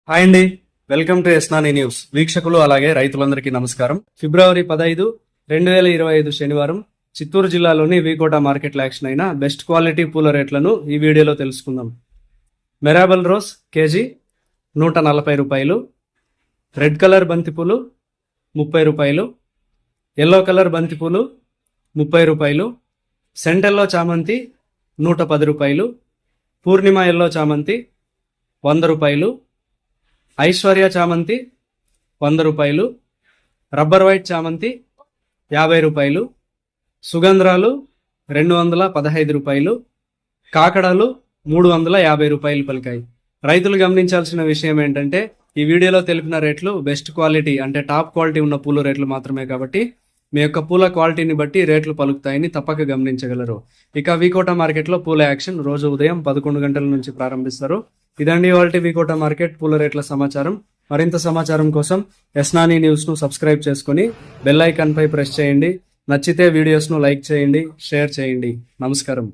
Hi అండి, welcome to ఎస్నాని news. వీక్షకులు అలాగే రైతులందరికీ నమస్కారం. ఫిబ్రవరి 15, 2025 శనివారం చిత్తూరు జిల్లాలోని వీకోట మార్కెట్లో యాక్షన్ అయిన బెస్ట్ క్వాలిటీ పూల రేట్లను ఈ వీడియోలో తెలుసుకుందాం. మెరాబల్ రోజ్ కేజీ 140 రూపాయలు, రెడ్ కలర్ బంతిపూలు 30 రూపాయలు, ఎల్లో కలర్ బంతిపూలు 30 రూపాయలు, సెంటెల్లో చామంతి 110 రూపాయలు, పూర్ణిమ ఎల్లో చామంతి 100 రూపాయలు, ఐశ్వర్య చామంతి 100 రూపాయలు, రబ్బర్ వైట్ చామంతి 50 రూపాయలు, సుగంధ్రాలు 215 రూపాయలు, కాకడాలు 350 రూపాయలు పలికాయి. రైతులు గమనించాల్సిన విషయం ఏంటంటే ఈ వీడియోలో తెలిపిన రేట్లు బెస్ట్ క్వాలిటీ అంటే టాప్ క్వాలిటీ ఉన్న పూల రేట్లు మాత్రమే, కాబట్టి మీ యొక్క పూల క్వాలిటీని బట్టి రేట్లు పలుకుతాయని తప్పక గమనించగలరు. ఇక వీకోట మార్కెట్లో పూల యాక్షన్ రోజు ఉదయం 11 గంటల నుంచి ప్రారంభిస్తారు. ఇదండి ఇవాల్టి వీకోట మార్కెట్ పూల రేట్ల సమాచారం. మరింత సమాచారం కోసం ఎస్నాని న్యూస్ ను సబ్స్క్రైబ్ చేసుకుని బెల్ ఐకాన్ పై ప్రెస్ చేయండి. నచ్చితే వీడియోస్ ను లైక్ చేయండి, షేర్ చేయండి. నమస్కారం.